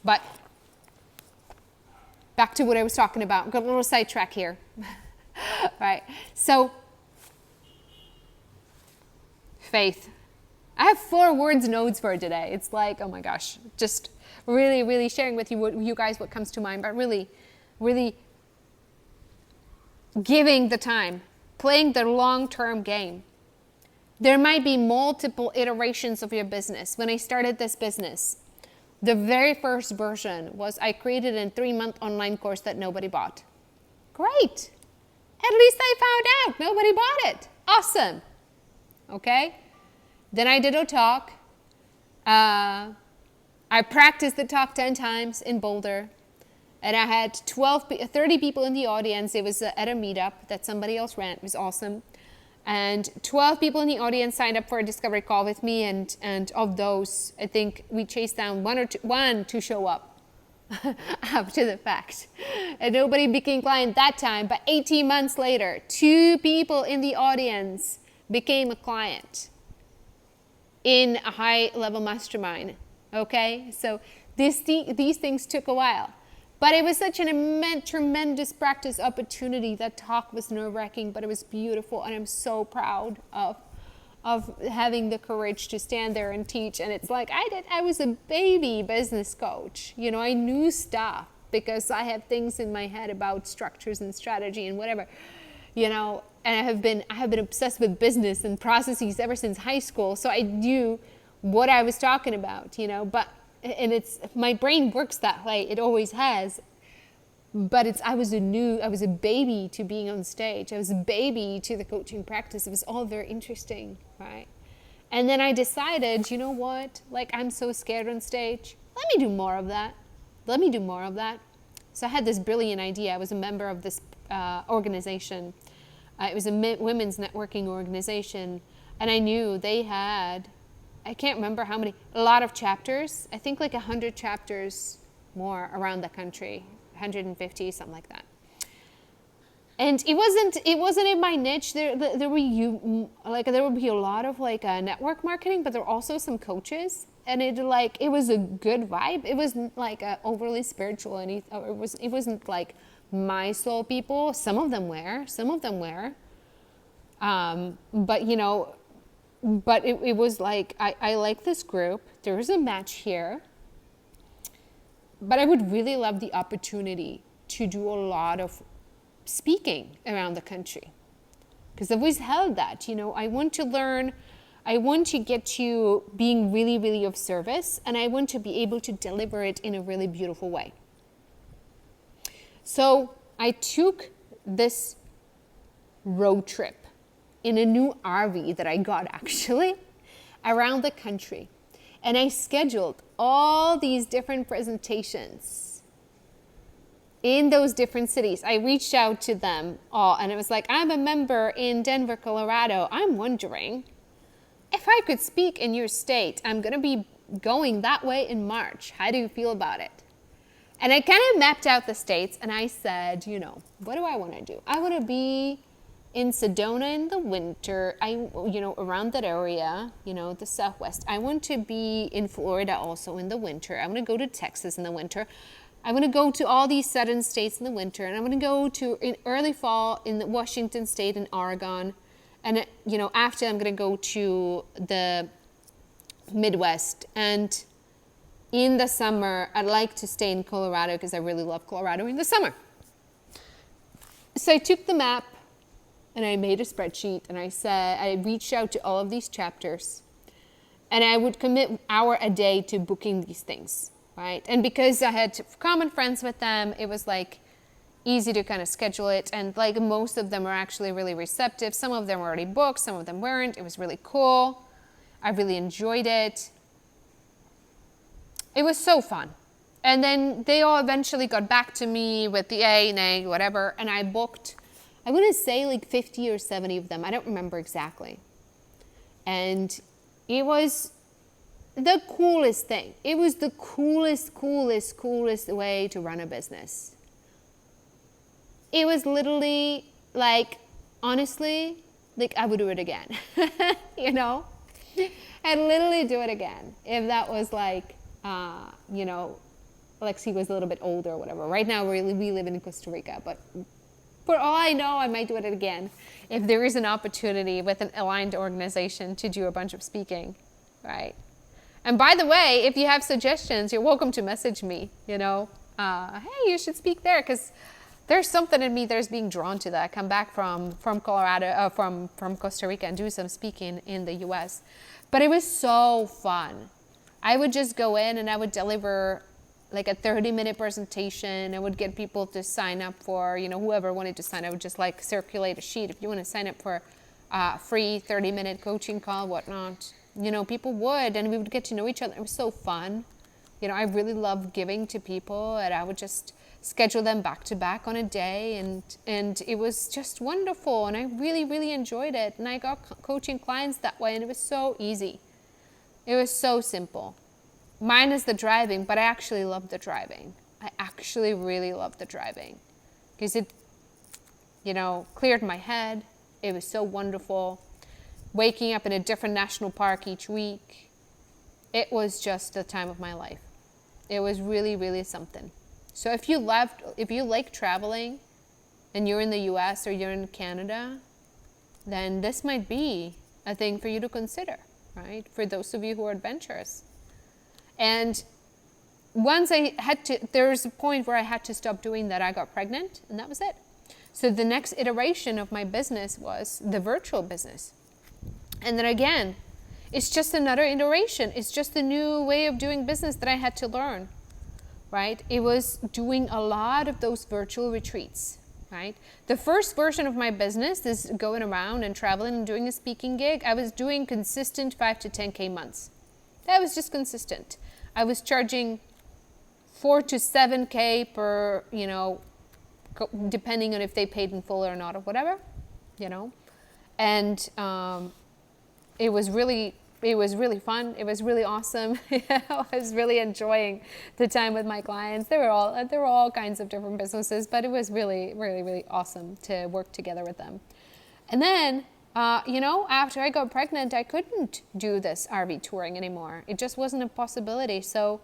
But back to what I was talking about. Got a little sidetrack here, right? So, faith. I have 4 words nodes for today. It's like, oh my gosh, just really, really sharing with you guys what comes to mind, but really, really giving the time, playing the long-term game. There might be multiple iterations of your business. When I started this business, the very first version was I created a 3-month online course that nobody bought. Great. At least I found out nobody bought it. Awesome. Okay? Then I did a talk. I practiced the talk 10 times in Boulder. And I had 30 people in the audience. It was at a meetup that somebody else ran. It was awesome. And 12 people in the audience signed up for a discovery call with me. And of those, I think we chased down one to show up after the fact. And nobody became client that time. But 18 months later, 2 people in the audience became a client in a high-level mastermind. Okay? So these things took a while. But it was such an immense, tremendous practice opportunity. That talk was nerve-wracking, but it was beautiful, and I'm so proud of of having the courage to stand there and teach. And it's like I was a baby business coach. You know, I knew stuff because I have things in my head about structures and strategy and whatever, you know, and I have been obsessed with business and processes ever since high school. So I knew what I was talking about, you know, and it's, my brain works that way. It always has. But I was a baby to being on stage. I was a baby to the coaching practice. It was all very interesting, right? And then I decided, you know what? Like, I'm so scared on stage. Let me do more of that. Let me do more of that. So I had this brilliant idea. I was a member of this organization. It was a women's networking organization. And I knew they had, I can't remember how many, a lot of chapters. I think like 100 chapters more around the country. 150, something like that. And it wasn't in my niche. There would be a lot of like network marketing, but there were also some coaches, and it was a good vibe. It wasn't like overly spiritual, and it wasn't like my soul people. Some of them were, but you know, but it was like I like this group. There is a match here. But I would really love the opportunity to do a lot of speaking around the country. Because I've always held that, you know, I want to learn, I want to get to being really, really of service, and I want to be able to deliver it in a really beautiful way. So I took this road trip in a new RV that I got actually around the country. And I scheduled all these different presentations in those different cities. I reached out to them all, and it was like, I'm a member in Denver, Colorado. I'm wondering if I could speak in your state. I'm going to be going that way in March. How do you feel about it? And I kind of mapped out the states, and I said, you know, what do I want to do? I want to be in Sedona in the winter, around that area, you know, the Southwest. I want to be in Florida also in the winter. I want to go to Texas in the winter. I want to go to all these southern states in the winter, and I want to go to in early fall in Washington State and Oregon. And, you know, after I'm going to go to the Midwest. And in the summer, I'd like to stay in Colorado because I really love Colorado in the summer. So I took the map, and I made a spreadsheet, and I reached out to all of these chapters, and I would commit an hour a day to booking these things, right? And because I had common friends with them, it was like easy to kind of schedule it. And like most of them were actually really receptive. Some of them were already booked, some of them weren't. It was really cool. I really enjoyed it. It was so fun. And then they all eventually got back to me with the A, nay, whatever, and I booked, I want to say like 50 or 70 of them. I don't remember exactly. And it was the coolest thing. It was the coolest way to run a business. It was literally like, honestly, like I would do it again. You know? I'd literally do it again. If that was like, Lexi was a little bit older or whatever. Right now we live in Costa Rica, but for all I know, I might do it again if there is an opportunity with an aligned organization to do a bunch of speaking, right? And by the way, if you have suggestions, you're welcome to message me, you know. Hey, you should speak there, because there's something in me that's being drawn to that. I come back from Colorado, from Costa Rica, and do some speaking in the U.S. But it was so fun. I would just go in and I would deliver like a 30-minute presentation. I would get people to sign up for, whoever wanted to sign up. I would just like circulate a sheet. If you want to sign up for a free 30-minute coaching call, whatnot, people would, and we would get to know each other. It was so fun. I really love giving to people, and I would just schedule them back to back on a day, and it was just wonderful, and I really, really enjoyed it. And I got coaching clients that way, and it was so easy. It was so simple. Mine is the driving, but I actually love the driving. I actually really love the driving because it, cleared my head. It was so wonderful. Waking up in a different national park each week. It was just the time of my life. It was really, really something. So if you like traveling and you're in the US or you're in Canada, then this might be a thing for you to consider, right? For those of you who are adventurous. And once there's a point where I had to stop doing that. I got pregnant, and that was it. So the next iteration of my business was the virtual business. And then again, it's just another iteration. It's just a new way of doing business that I had to learn, right? It was doing a lot of those virtual retreats, right? The first version of my business is going around and traveling and doing a speaking gig. I was doing consistent 5 to 10K months. That was just consistent. I was charging 4 to 7K per, depending on if they paid in full or not or whatever, and it was really fun. It was really awesome. I was really enjoying the time with my clients. There were all kinds of different businesses, but it was really, really, really awesome to work together with them. And then, after I got pregnant, I couldn't do this RV touring anymore. It just wasn't a possibility. So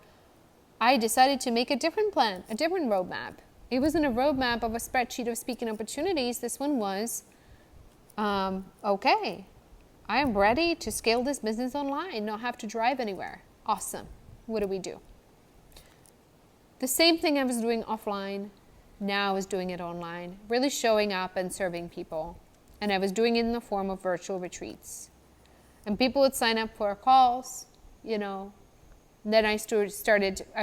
I decided to make a different plan, a different roadmap. It wasn't a roadmap of a spreadsheet of speaking opportunities. This one was, okay, I am ready to scale this business online, not have to drive anywhere. Awesome. What do we do? The same thing I was doing offline, now I was doing it online, really showing up and serving people. And I was doing it in the form of virtual retreats. And people would sign up for calls, Then I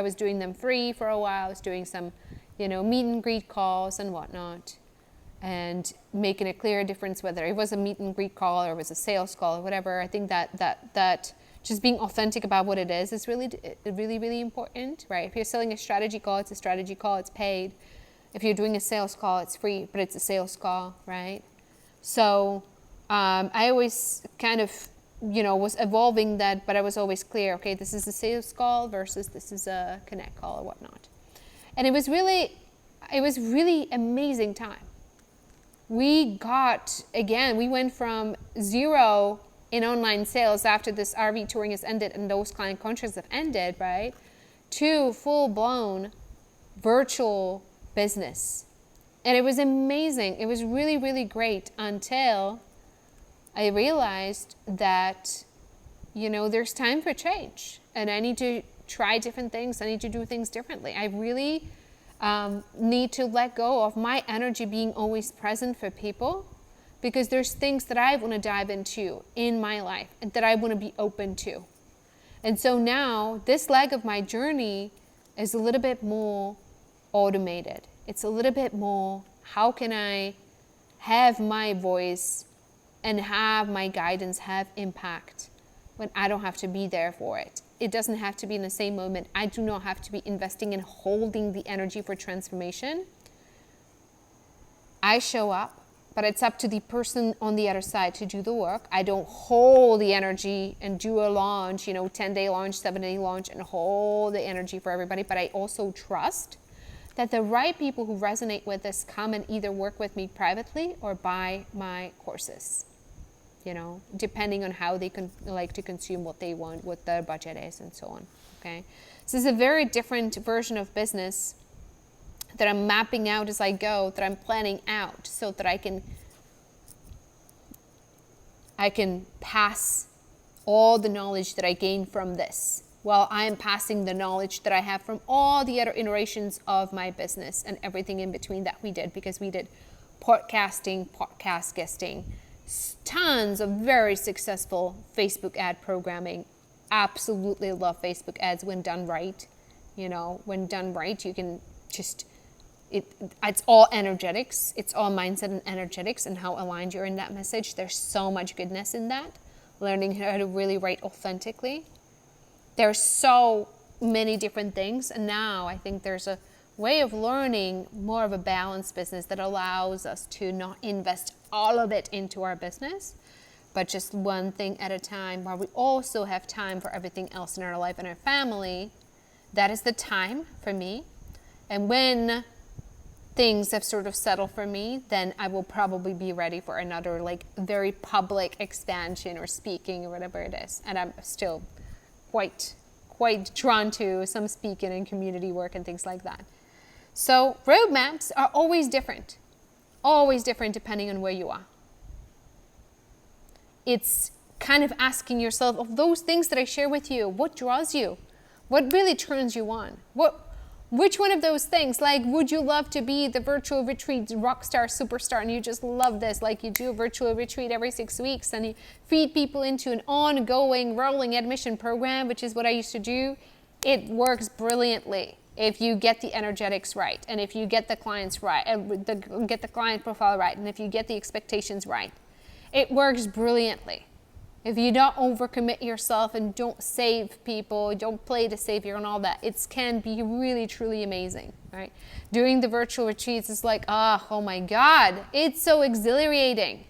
was doing them free for a while. I was doing some, meet and greet calls and whatnot, and making a clear difference whether it was a meet and greet call or it was a sales call or whatever. I think that just being authentic about what it is really, really, really important, right? If you're selling a strategy call, it's a strategy call, it's paid. If you're doing a sales call, it's free, but it's a sales call, right? So I always kind of was evolving that, but I was always clear, okay, this is a sales call versus this is a connect call or whatnot. And it was really amazing time. We went from 0 in online sales after this RV touring has ended and those client contracts have ended, right, to full-blown virtual business. And it was amazing. It was really, really great until I realized that, there's time for change and I need to try different things. I need to do things differently. I really need to let go of my energy being always present for people, because there's things that I want to dive into in my life and that I want to be open to. And so now this leg of my journey is a little bit more automated. It's a little bit more, how can I have my voice and have my guidance have impact when I don't have to be there for it. It doesn't have to be in the same moment. I do not have to be investing in holding the energy for transformation. I show up, but it's up to the person on the other side to do the work. I don't hold the energy and do a launch, 10-day launch, 7-day launch, and hold the energy for everybody. But I also trust that the right people who resonate with this come and either work with me privately or buy my courses, depending on how they like to consume what they want, what their budget is, and so on, okay? This is a very different version of business that I'm mapping out as I go, that I'm planning out so that I can pass all the knowledge that I gain from this while I am passing the knowledge that I have from all the other iterations of my business and everything in between that we did, because we did podcast guesting, tons of very successful Facebook ad programming. Absolutely love Facebook ads when done right. When done right, you can just, it's all energetics. It's all mindset and energetics and how aligned you're in that message. There's so much goodness in that. Learning how to really write authentically. There's so many different things. And now I think there's a way of learning more of a balanced business that allows us to not invest all of it into our business, but just one thing at a time, while we also have time for everything else in our life and our family. That is the time for me. And when things have sort of settled for me, then I will probably be ready for another very public expansion or speaking or whatever it is. And I'm still quite drawn to some speaking and community work and things like that. So roadmaps are always different depending on where you are. It's kind of asking yourself, of those things that I share with you, what draws you? What really turns you on? Which one of those things, like, would you love to be the virtual retreat rock star, superstar, and you just love this, like you do a virtual retreat every 6 weeks and you feed people into an ongoing rolling admission program, which is what I used to do. It works brilliantly if you get the energetics right, and if you get the clients right, get the client profile right, and if you get the expectations right. It works brilliantly. If you don't overcommit yourself and don't save people, don't play the savior and all that, it can be really, truly amazing, right? Doing the virtual retreats is like, oh my God, it's so exhilarating.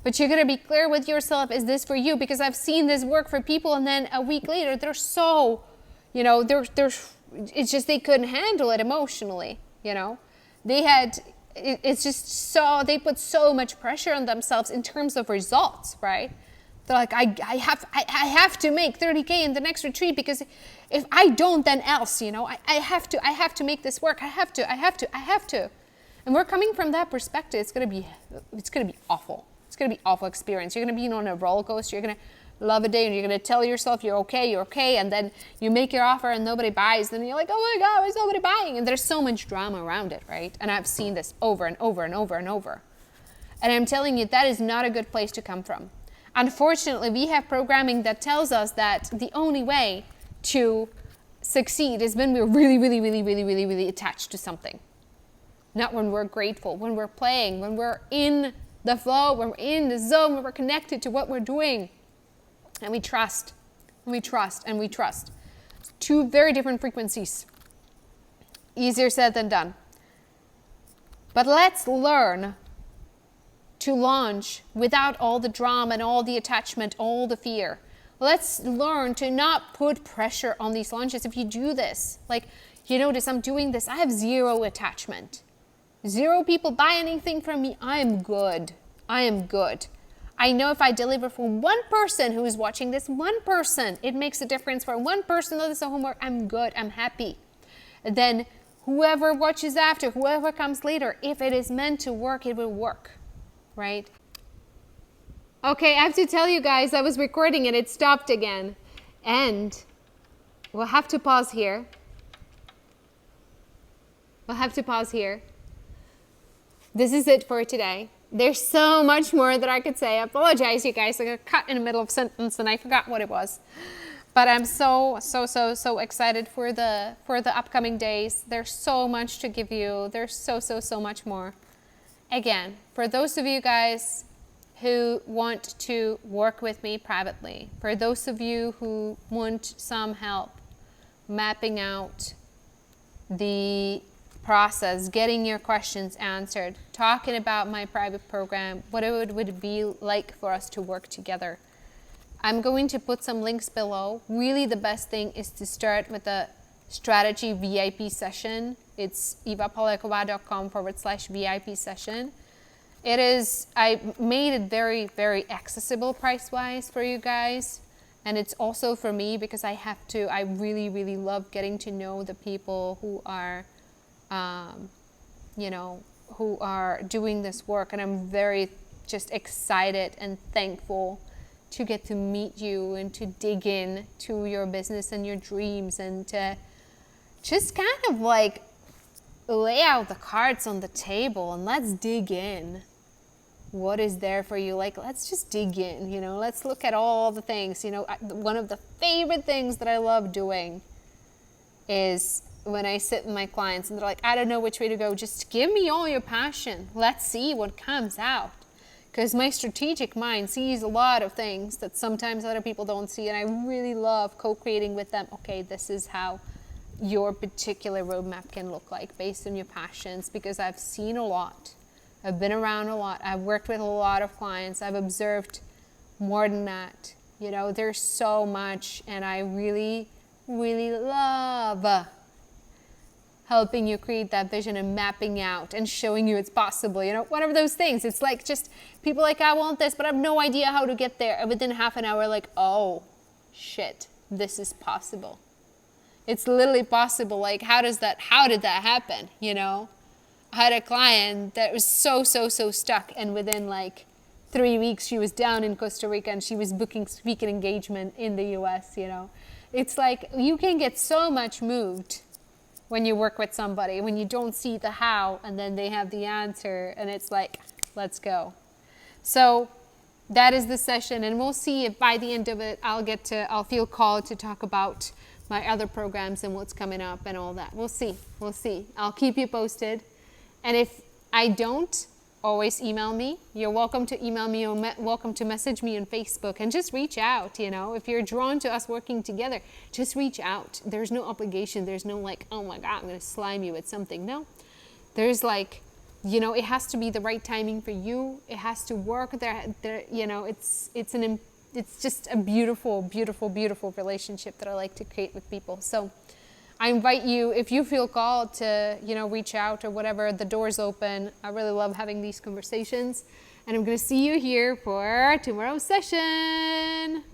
But you're going to be clear with yourself, is this for you? Because I've seen this work for people, and then a week later, they're so, it's just they couldn't handle it emotionally, it's just so, they put so much pressure on themselves in terms of results, right? They're like, I have to make 30K in the next retreat, because if I don't, then else, I have to make this work. I have to. And we're coming from that perspective. It's going to be awful. It's going to be awful experience. You're going to be on a roller coaster. You're going to love a day, and you're going to tell yourself you're okay. And then you make your offer and nobody buys. Then you're like, oh my God, why is nobody buying? And there's so much drama around it, right? And I've seen this over and over and over and over. And I'm telling you, that is not a good place to come from. Unfortunately, we have programming that tells us that the only way to succeed is when we're really, really, really, really, really, really attached to something. Not when we're grateful, when we're playing, when we're in the flow, when we're in the zone, when we're connected to what we're doing. And we trust, and we trust, and we trust. It's two very different frequencies. Easier said than done. But let's learn to launch without all the drama and all the attachment, all the fear. Let's learn to not put pressure on these launches. If you do this, like, you notice I'm doing this, I have zero attachment. 0 people buy anything from me, I am good. I am good. I know if I deliver for one person who is watching this, one person, it makes a difference for one person that does the homework, I'm good, I'm happy. And then whoever watches after, whoever comes later, if it is meant to work, it will work. Right? Okay, I have to tell you guys, I was recording and it stopped again. And we'll have to pause here. This is it for today. There's so much more that I could say. I apologize, you guys. I got cut in the middle of a sentence and I forgot what it was. But I'm so excited for the upcoming days. There's so much to give you. There's so much more. Again, for those of you guys who want to work with me privately, for those of you who want some help mapping out the process, getting your questions answered, talking about my private program, what it would be like for us to work together, I'm going to put some links below. Really, the best thing is to start with a strategy VIP session. It's evapolakova.com/VIP session. It is, I made it very, very accessible price-wise for you guys. And it's also for me because I really, really love getting to know the people who are, who are doing this work. And I'm very just excited and thankful to get to meet you and to dig in to your business and your dreams and to just kind of like lay out the cards on the table and let's dig in. What is there for you? Like, let's just dig in, let's look at all the things. One of the favorite things that I love doing is when I sit with my clients and they're like, I don't know which way to go. Just give me all your passion. Let's see what comes out. Because my strategic mind sees a lot of things that sometimes other people don't see. And I really love co-creating with them. Okay, this is how your particular roadmap can look like based on your passions, because I've seen a lot. I've been around a lot. I've worked with a lot of clients. I've observed more than that. There's so much, and I really, really love helping you create that vision and mapping out and showing you it's possible. One of those things. It's like just people like, I want this, but I have no idea how to get there. And within half an hour, like, oh, shit, this is possible. It's literally possible. Like, how did that happen? I had a client that was so stuck, and within like 3 weeks she was down in Costa Rica and she was booking speaking engagement in the US, you know. It's like you can get so much moved when you work with somebody, when you don't see the how and then they have the answer and it's like, let's go. So that is the session, and we'll see if by the end of it I'll feel called to talk about my other programs and what's coming up and all that. We'll see. I'll keep you posted. And if I don't, always email me. You're welcome to email me or welcome to message me on Facebook and just reach out, you know. If you're drawn to us working together, just reach out. There's no obligation. There's no like, oh my God, I'm going to slime you with something. No, there's like, you know, it has to be the right timing for you. It has to work. There, you know, it's just a beautiful, beautiful, beautiful relationship that I like to create with people. So I invite you, if you feel called to, you know, reach out or whatever, the door's open. I really love having these conversations. And I'm going to see you here for tomorrow's session.